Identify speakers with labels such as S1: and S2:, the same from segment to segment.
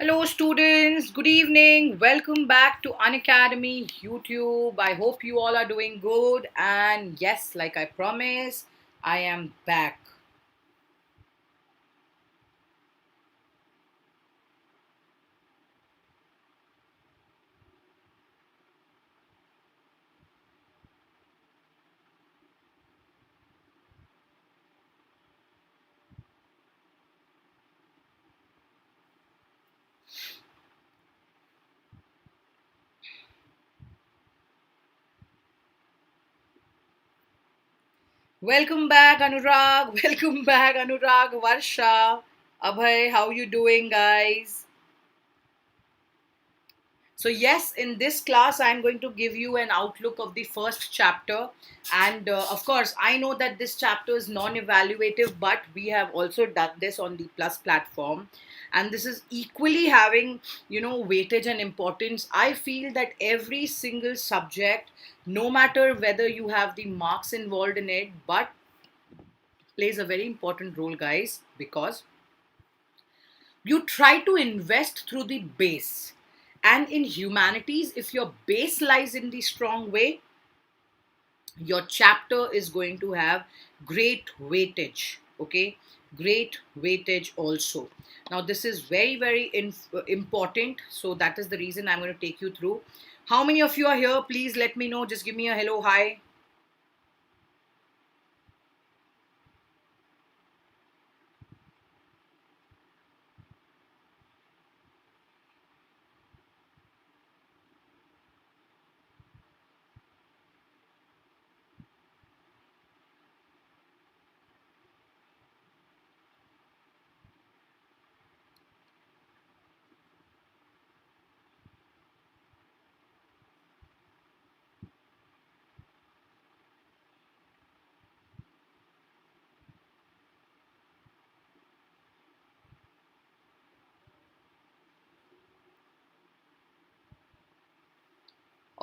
S1: Hello, students. Good evening. Welcome back to Unacademy YouTube. I hope you all are doing good. And yes, like I promised, I am back. Welcome back, Anurag. Welcome back, Anurag, Varsha, Abhay. How you doing, guys? So, yes, in this class, I'm going to give you an outlook of the first chapter. And of course, I know that this chapter is non evaluative, but we have also done this on the Plus platform. And this is equally having, weightage and importance. I feel that every single subject, no matter whether you have the marks involved in it, but plays a very important role, guys, because you try to invest through the base. And in humanities, if your base lies in the strong way, your chapter is going to have great weightage. Okay, great weightage also. Now, this is very, very important. So, that is the reason I'm going to take you through. How many of you are here? Please let me know. Just give me a hello, hi.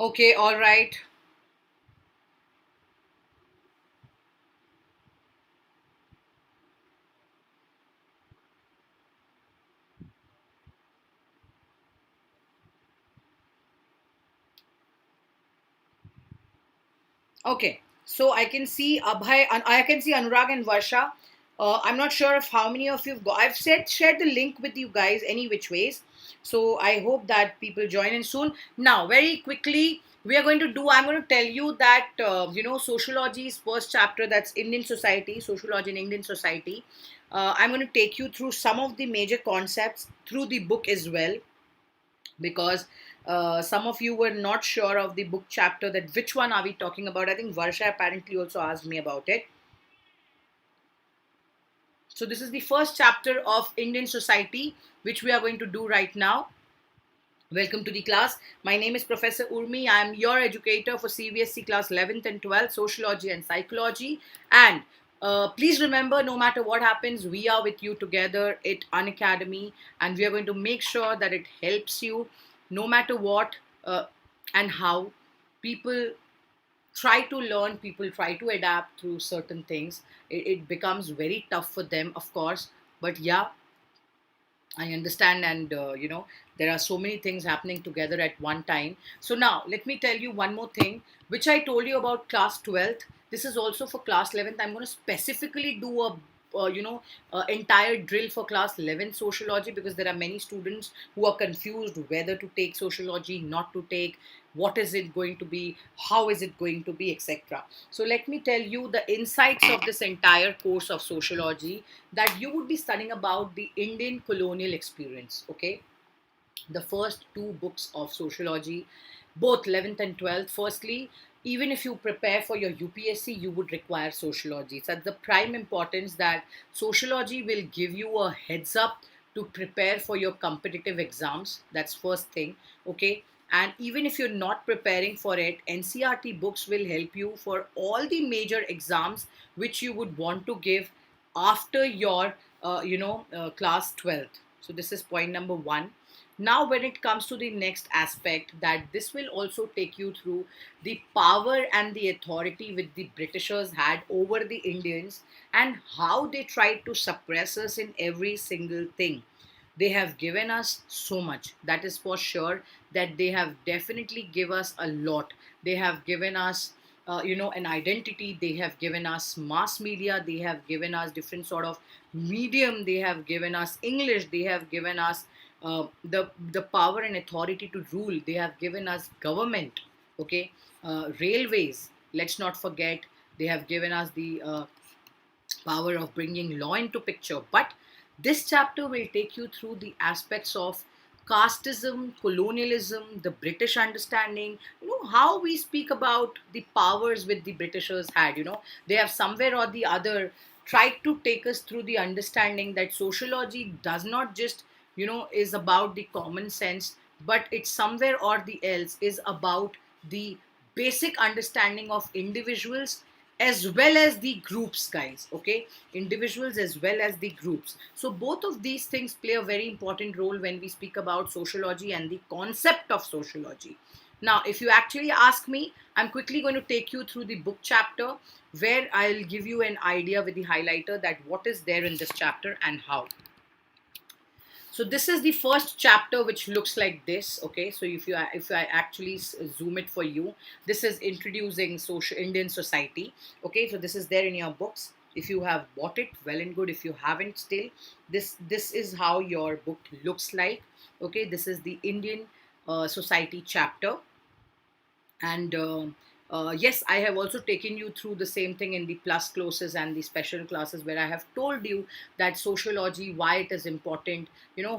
S1: Okay, all right. Okay, so I can see Abhay, and I can see Anurag and Varsha. I'm not sure of how many of you've got. I've shared the link with you guys any which ways. So I hope that people join in soon. Now, very quickly, we are going to do. I'm going to tell you that sociology's first chapter. That's Indian society, sociology in Indian society. I'm going to take you through some of the major concepts through the book as well, because some of you were not sure of the book chapter, that which one are we talking about. I think Varsha apparently also asked me about it. So this is the first chapter of Indian society, which we are going to do right now. Welcome to the class. My name is Professor Urmi. I am your educator for CBSC class 11th and 12th, Sociology and Psychology. And please remember, no matter what happens, we are with you together at Unacademy, and we are going to make sure that it helps you no matter what and how. People try to learn, people try to adapt through certain things. It becomes very tough for them, of course. But yeah, I understand, and there are so many things happening together at one time. So now, let me tell you one more thing, which I told you about class 12th. This is also for class 11th. I'm going to specifically do a entire drill for class 11 sociology, because there are many students who are confused whether to take sociology, not to take, what is it going to be, how is it going to be, etc. So let me tell you the insights of this entire course of sociology, that you would be studying about the Indian colonial experience. Okay, the first two books of sociology, both 11th and 12th. Firstly, even if you prepare for your UPSC, you would require sociology. It's at the prime importance that sociology will give you a heads up to prepare for your competitive exams. That's first thing. Okay. And even if you're not preparing for it, NCRT books will help you for all the major exams which you would want to give after your class 12th. So this is point number one. Now, when it comes to the next aspect, that this will also take you through the power and the authority which the Britishers had over the Indians, and how they tried to suppress us in every single thing. They have given us so much, that is for sure, that they have definitely give us a lot. They have given us an identity. They have given us mass media. They have given us different sort of medium. They have given us English. They have given us the power and authority to rule. They have given us government. Okay. Railways, let's not forget. They have given us the power of bringing law into picture. But this chapter will take you through the aspects of casteism, colonialism, the British understanding, how we speak about the powers which the Britishers had. They have somewhere or the other tried to take us through the understanding that sociology does not just, is about the common sense, but it's somewhere or the else is about the basic understanding of individuals as well as the groups, guys. Okay, individuals as well as the groups. So both of these things play a very important role when we speak about sociology and the concept of sociology. Now, if you actually ask me, I'm quickly going to take you through the book chapter, where I'll give you an idea with the highlighter that what is there in this chapter and how. So this is the first chapter, which looks like this. Okay, so if I actually zoom it for you, this is introducing social Indian society. Okay, so this is there in your books. If you have bought it, well and good. If you haven't still, this is how your book looks like. Okay, this is the Indian society chapter. And yes, I have also taken you through the same thing in the plus classes and the special classes, where I have told you that sociology, why it is important,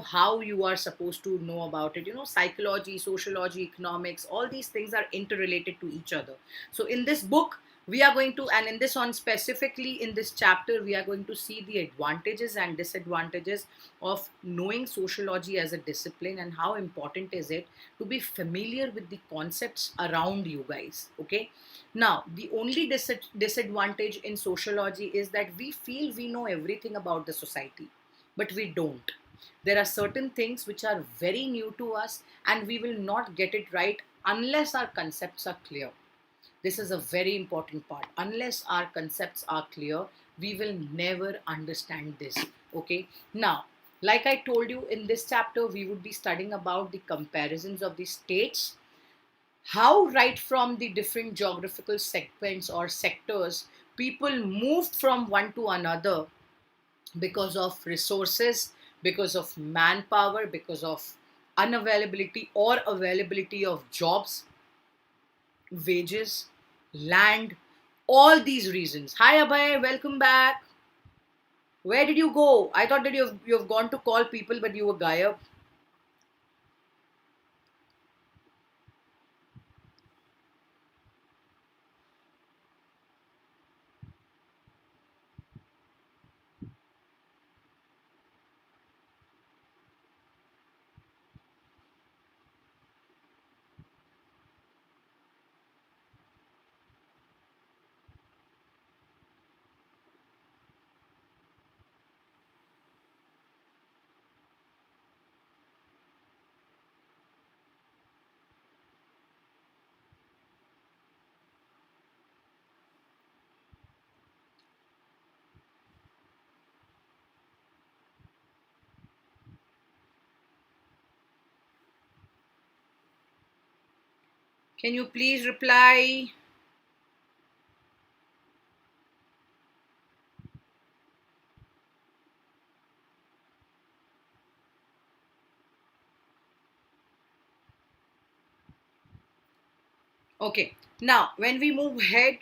S1: how you are supposed to know about it. Psychology, sociology, economics, all these things are interrelated to each other. So in this book, we are going to, and in this one specifically, in this chapter, we are going to see the advantages and disadvantages of knowing sociology as a discipline, and how important is it to be familiar with the concepts around you, guys. Okay, now the only disadvantage in sociology is that we feel we know everything about the society, but we don't. There are certain things which are very new to us, and we will not get it right unless our concepts are clear. This is a very important part. Unless our concepts are clear, we will never understand this. Okay, now, like I told you, in this chapter we would be studying about the comparisons of the states, how right from the different geographical segments or sectors, people moved from one to another because of resources, because of manpower, because of unavailability or availability of jobs, wages, land, all these reasons. Hi Abhay, welcome back. Where did you go? I thought that you've gone to call people, but you were gayab. Can you please reply? Okay. Now, when we move ahead,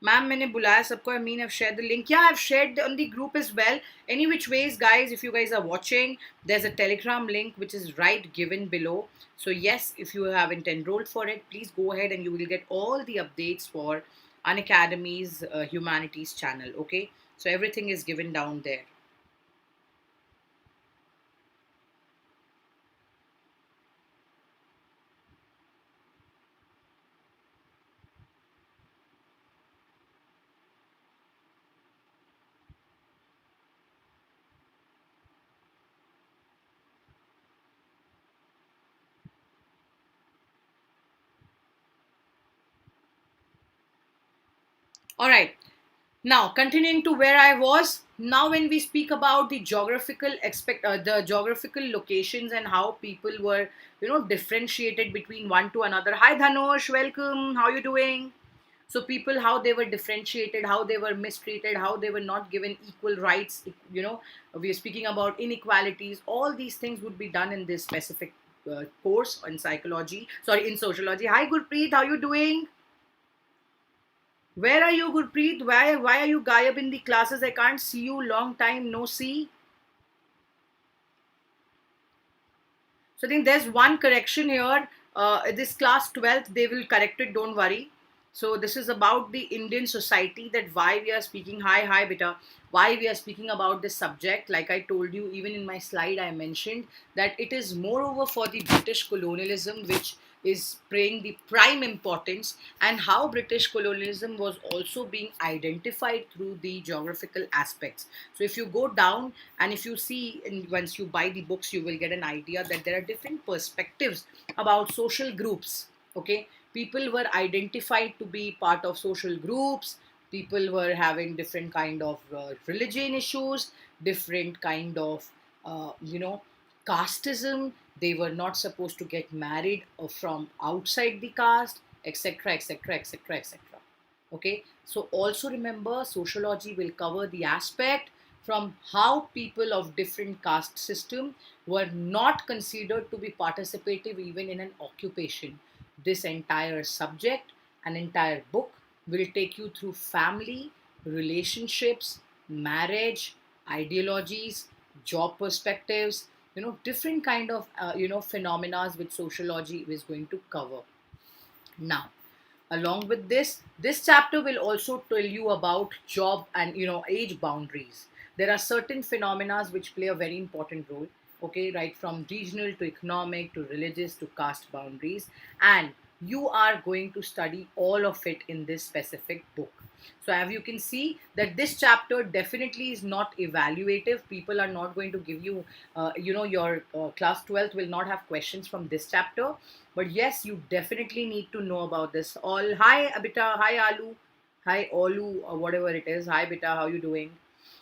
S1: ma'am मैंने बुलाया सबको. I mean, I've shared the link. Yeah, I've shared on the group as well. Any which ways, guys, if you guys are watching, there's a Telegram link which is right given below. So yes, if you haven't enrolled for it, please go ahead and you will get all the updates for Unacademy's Humanities channel. Okay, so everything is given down there. All right. Now, continuing to where I was, now when we speak about the geographical locations and how people were, differentiated between one to another. Hi, Dhanush, welcome. How you doing? So people, how they were differentiated, how they were mistreated, how they were not given equal rights. We are speaking about inequalities. All these things would be done in this specific course in psychology. Sorry, in sociology. Hi, Gurpreet, how you doing? Where are you, Gurpreet? Why are you gayab in the classes? I can't see you. Long time no see. So I think there's one correction here. This class 12th, they will correct it. Don't worry. So this is about the Indian society, that why we are speaking. Hi, beta. Why we are speaking about this subject. Like I told you, even in my slide, I mentioned that it is moreover for the British colonialism, which is playing the prime importance, and how British colonialism was also being identified through the geographical aspects. So if you go down and if you see, and once you buy the books, you will get an idea that there are different perspectives about social groups. Okay, people were identified to be part of social groups. People were having different kind of religion issues, different kind of casteism. They were not supposed to get married from outside the caste, etc., etc., etc., etc. Okay, so also remember, sociology will cover the aspect from how people of different caste system were not considered to be participative even in an occupation. This entire subject, an entire book, will take you through family, relationships, marriage, ideologies, job perspectives, different kind of phenomena which sociology is going to cover. Now, along with this chapter will also tell you about job and age boundaries. There are certain phenomena which play a very important role, okay, right from regional to economic to religious to caste boundaries, and you are going to study all of it in this specific book. So as you can see that this chapter definitely is not evaluative. People are not going to give you your class 12th will not have questions from this chapter. But yes, you definitely need to know about this. All, hi Abita, hi Alu, hi Olu, or whatever it is. Hi Bita, how you doing?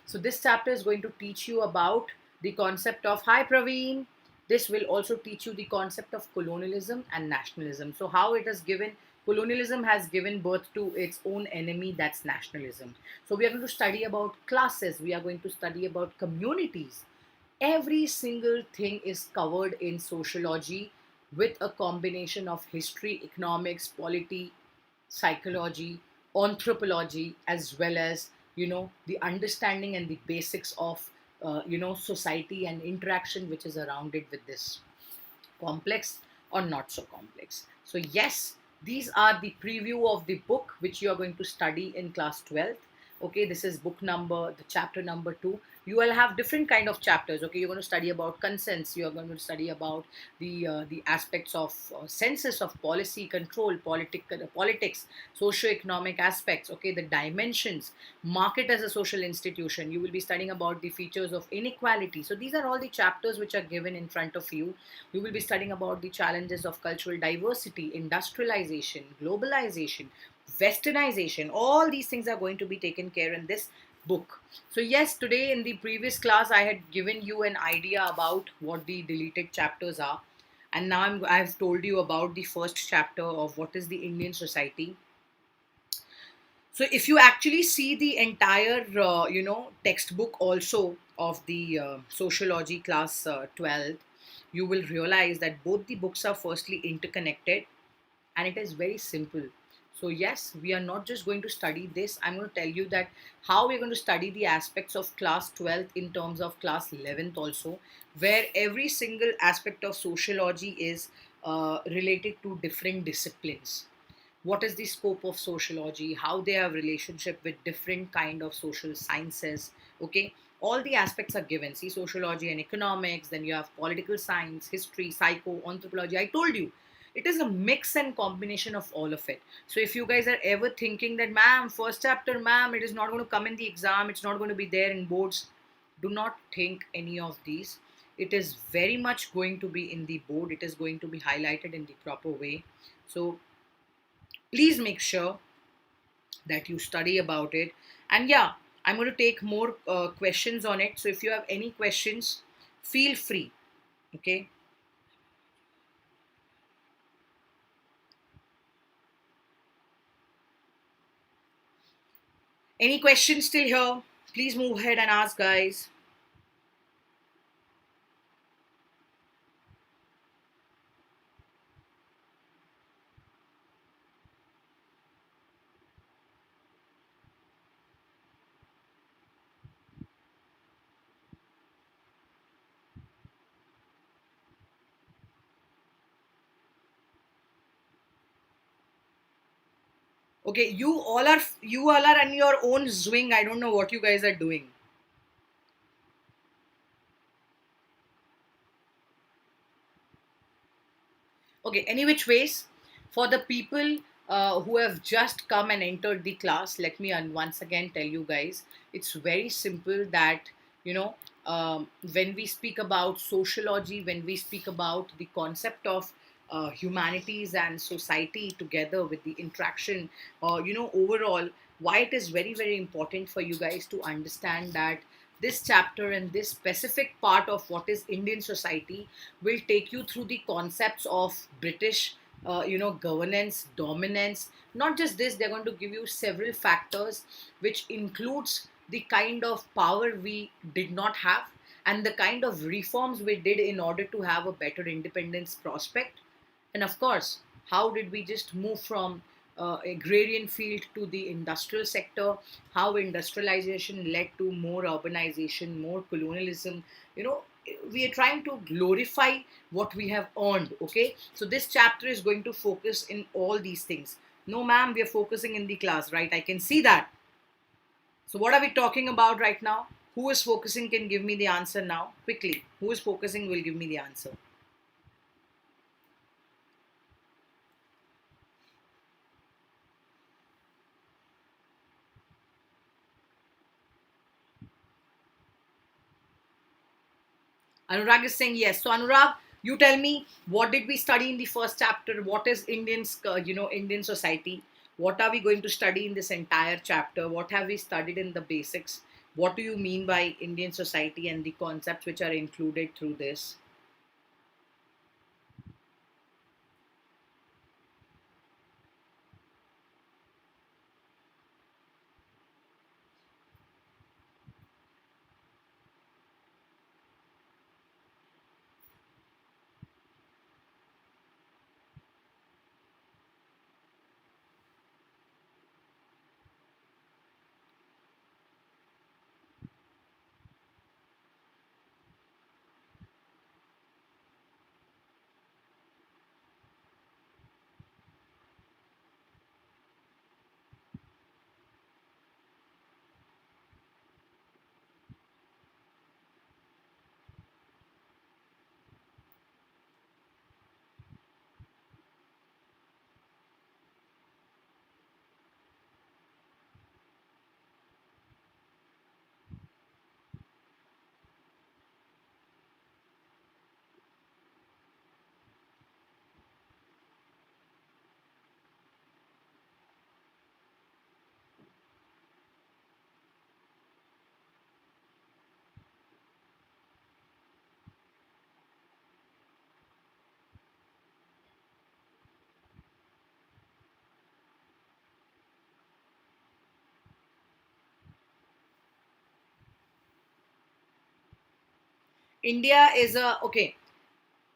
S1: So this chapter is going to teach you about the concept of, hi Praveen. This will also teach you the concept of colonialism and nationalism. So how it has given, colonialism has given birth to its own enemy, that's nationalism. So we are going to study about classes. We are going to study about communities. Every single thing is covered in sociology with a combination of history, economics, polity, psychology, anthropology, as well as the understanding and the basics of society and interaction which is around it, with this complex or not so complex. So yes, these are the preview of the book which you are going to study in class 12th. Okay, this is book number, the chapter number 2. You will have different kind of chapters. Okay, you're going to study about consents, you are going to study about the aspects of census, of policy control, politics, socio-economic aspects, okay, the dimensions, market as a social institution. You will be studying about the features of inequality. So these are all the chapters which are given in front of you. We will be studying about the challenges of cultural diversity, industrialization, globalization, westernization. All these things are going to be taken care in this book. So yes, today in the previous class I had given you an idea about what the deleted chapters are, and now I've told you about the first chapter of what is the Indian society. So if you actually see the entire textbook also of the sociology class 12, you will realize that both the books are firstly interconnected, and it is very simple. So yes, we are not just going to study this. I'm going to tell you that how we're going to study the aspects of class 12th in terms of class 11th also, where every single aspect of sociology is related to different disciplines. What is the scope of sociology, how they have relationship with different kind of social sciences. Okay, all the aspects are given. See, sociology and economics, then you have political science, history, psycho, anthropology. I told you it is a mix and combination of all of it. So if you guys are ever thinking that, ma'am, first chapter, ma'am, it is not going to come in the exam, it's not going to be there in boards, do not think any of these. It is very much going to be in the board. It is going to be highlighted in the proper way. So please make sure that you study about it. And yeah, I'm going to take more questions on it. So if you have any questions, feel free. Okay. Any questions still here? Please move ahead and ask, guys. Okay, you all are on your own swing. I don't know what you guys are doing. Okay, any which ways, for the people who have just come and entered the class, let me once again tell you guys, it's very simple that, you know, when we speak about sociology, when we speak about the concept of humanities and society together with the interaction, overall, why it is very, very important for you guys to understand that this chapter and this specific part of what is Indian society will take you through the concepts of British, governance, dominance. Not just this, they're going to give you several factors, which includes the kind of power we did not have and the kind of reforms we did in order to have a better independence prospect. And of course, how did we just move from agrarian field to the industrial sector? How industrialization led to more urbanization, more colonialism. You know, we are trying to glorify what we have earned. Okay, so this chapter is going to focus in all these things. No, ma'am, we are focusing in the class, right? I can see that. So, what are we talking about right now? Who is focusing can give me the answer now, quickly. Who is focusing will give me the answer. Anurag is saying yes. So Anurag, you tell me, what did we study in the first chapter? What is Indian society? What are we going to study in this entire chapter? What have we studied in the basics? What do you mean by Indian society and the concepts which are included through this? India is a okay.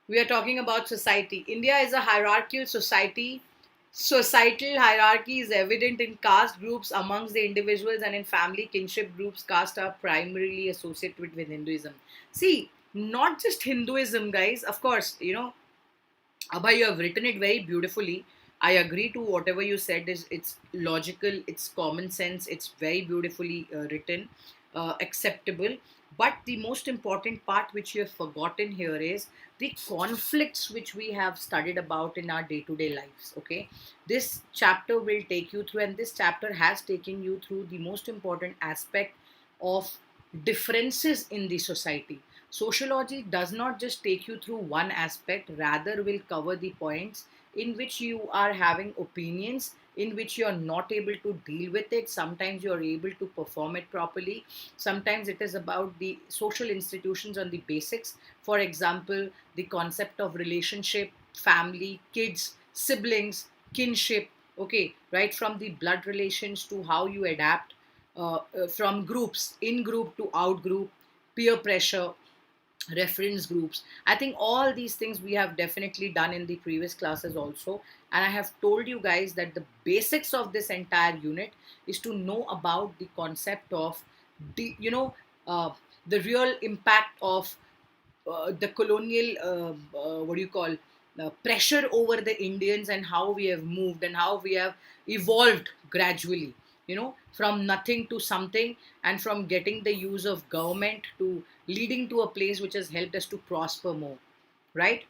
S1: We are talking about society. India is a hierarchical society. Societal hierarchy is evident in caste groups amongst the individuals and in family kinship groups. Caste are primarily associated with Hinduism. See, not just Hinduism, guys. Of course, Abhay, you have written it very beautifully. I agree to whatever you said. Is it's logical, it's common sense, it's very beautifully written, acceptable. But the most important part which you have forgotten here is the conflicts which we have studied about in our day-to-day lives. Okay, this chapter will take you through, and this chapter has taken you through the most important aspect of differences in the society. Sociology does not just take you through one aspect, rather will cover the points in which you are having opinions in which you're not able to deal with it. Sometimes you're able to perform it properly. Sometimes it is about the social institutions and the basics. For example, the concept of relationship, family, kids, siblings, kinship, okay, right from the blood relations to how you adapt from groups, in group to out group, peer pressure, reference groups. I think all these things we have definitely done in the previous classes also. And I have told you guys that the basics of this entire unit is to know about the concept of the, uh, the real impact of the colonial what do you call pressure over the Indians, and how we have moved and how we have evolved gradually, from nothing to something, and from getting the use of government to leading to a place which has helped us to prosper more, right?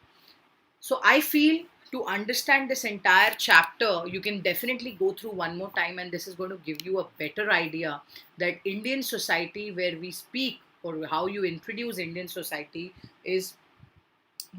S1: So I feel to understand this entire chapter, you can definitely go through one more time, and this is going to give you a better idea that Indian society, where we speak, or how you introduce Indian society, is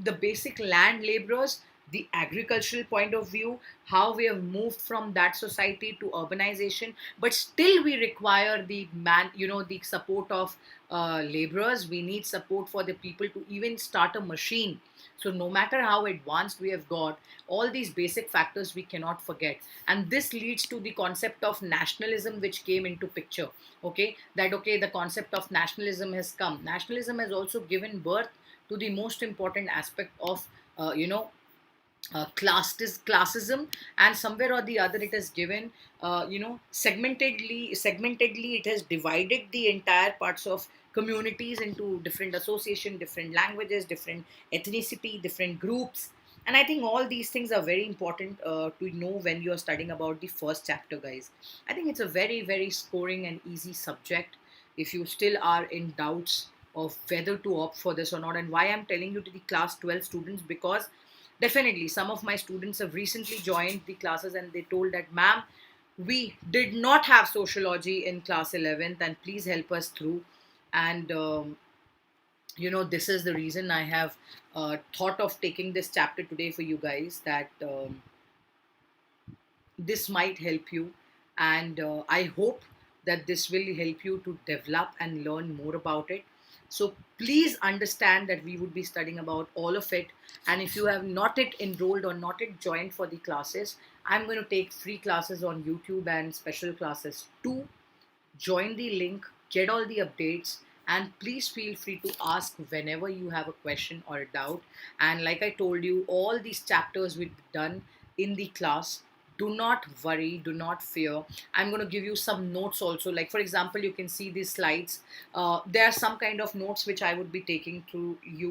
S1: the basic land laborers, the agricultural point of view, how we have moved from that society to urbanization, but still we require the the support of laborers. We need support for the people to even start a machine. So no matter how advanced we have got, all these basic factors we cannot forget. And this leads to the concept of nationalism, which came into picture. Okay, that okay, the concept of nationalism has come. Nationalism has also given birth to the most important aspect of classism, and somewhere or the other it has given segmentedly it has divided the entire parts of communities into different association, different languages, different ethnicity, different groups. And I think all these things are very important to know when you are studying about the first chapter, guys. I think it's a very, very scoring and easy subject if you still are in doubts of whether to opt for this or not. And why I'm telling you to the class 12 students, because definitely some of my students have recently joined the classes and they told that, ma'am, we did not have sociology in class 11th, and please help us through. And this is the reason I have thought of taking this chapter today for you guys, that this might help you. And I hope that this will help you to develop and learn more about it. So please understand that we would be studying about all of it. And if you have not yet enrolled or not yet joined for the classes, I'm going to take free classes on YouTube and special classes too. Join the link, get all the updates, and please feel free to ask whenever you have a question or a doubt. And like I told you, all these chapters will be done in the class. Do not worry, do not fear. I'm going to give you some notes also. Like, for example, you can see these slides. There are some kind of notes which I would be taking you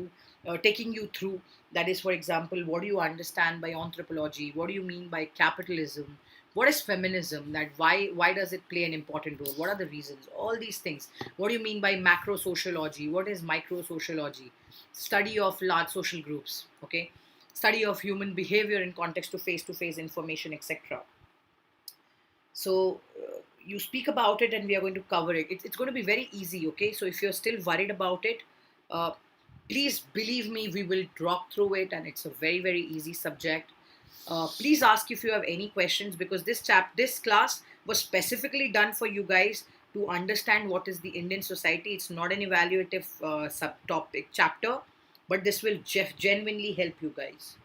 S1: through. That is, for example, what do you understand by anthropology? What do you mean by capitalism? What is feminism? That why does it play an important role? What are the reasons? All these things. What do you mean by macro sociology? What is micro sociology? Study of large social groups. Okay, study of human behavior in context to face information, etc. So you speak about it and we are going to cover it. It's going to be very easy. Okay, so if you're still worried about it, uh, please believe me, we will drop through it, and it's a very, very easy subject. Please ask if you have any questions, because this class was specifically done for you guys to understand what is the Indian society. It's not an evaluative subtopic chapter, but this will genuinely help you guys.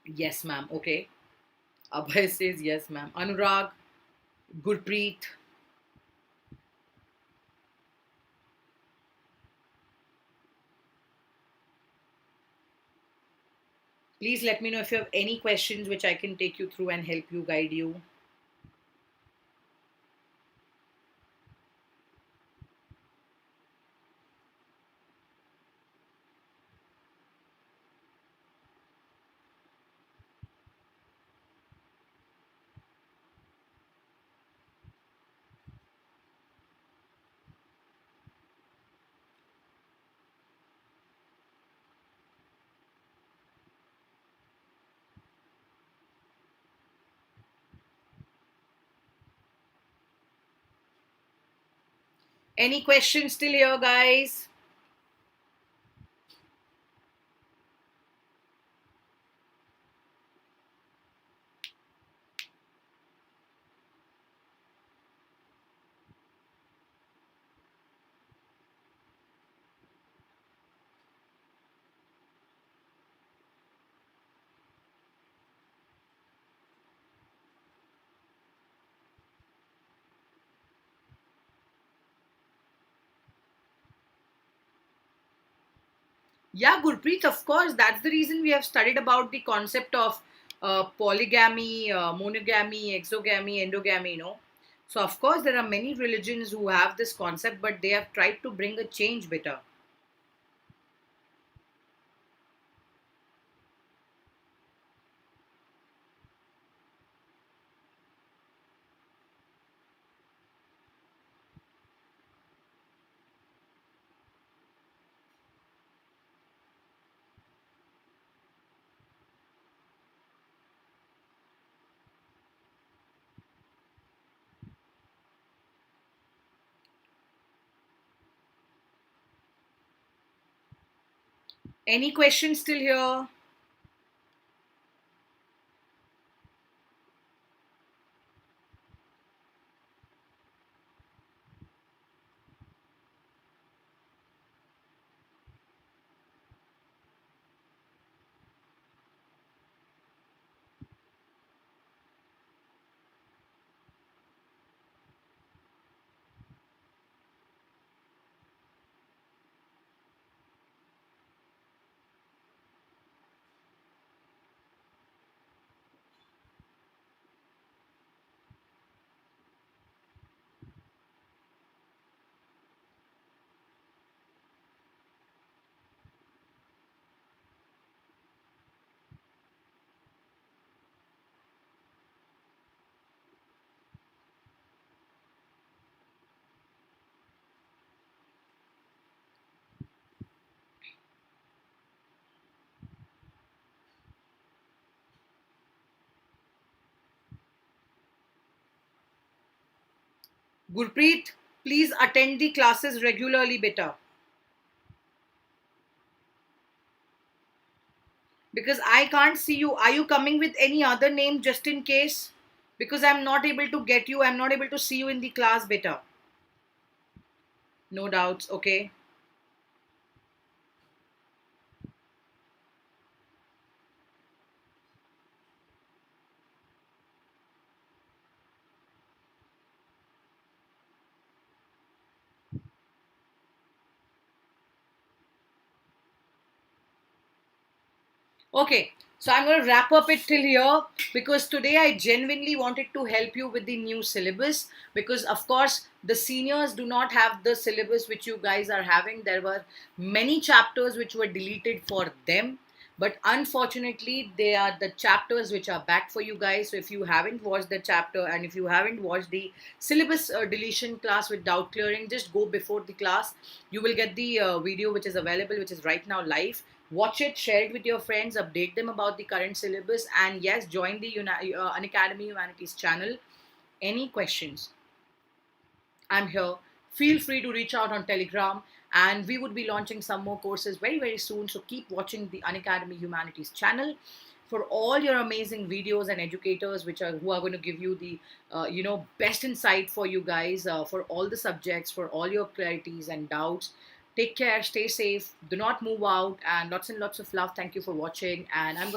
S1: Yes, ma'am. Okay. Abhay says yes, ma'am. Anurag, Gurpreet, please let me know if you have any questions which I can take you through and help you, guide you. Any questions still here, guys? Yeah, Gurpreet, of course. That's the reason we have studied about the concept of polygamy, monogamy, exogamy, endogamy, So, of course, there are many religions who have this concept, but they have tried to bring a change better. Any questions still here? Gurpreet, please attend the classes regularly better. Because I can't see you. Are you coming with any other name just in case? Because I'm not able to get you. I'm not able to see you in the class better. No doubts. Okay. Okay, so I'm going to wrap up it till here because today I genuinely wanted to help you with the new syllabus because, of course, the seniors do not have the syllabus which you guys are having. There were many chapters which were deleted for them, but unfortunately, they are the chapters which are back for you guys. So, if you haven't watched the chapter and if you haven't watched the syllabus deletion class with doubt clearing, just go before the class. You will get the video which is available, which is right now live. Watch it, share it with your friends, update them about the current syllabus, and yes, join the Unacademy Humanities channel. Any questions, I'm here. Feel free to reach out on Telegram, and we would be launching some more courses very, very soon. So keep watching the Unacademy Humanities channel for all your amazing videos and educators, which are who are going to give you the best insight for you guys for all the subjects, for all your clarities and doubts. Take care, stay safe, do not move out, and lots of love. Thank you for watching, and I'm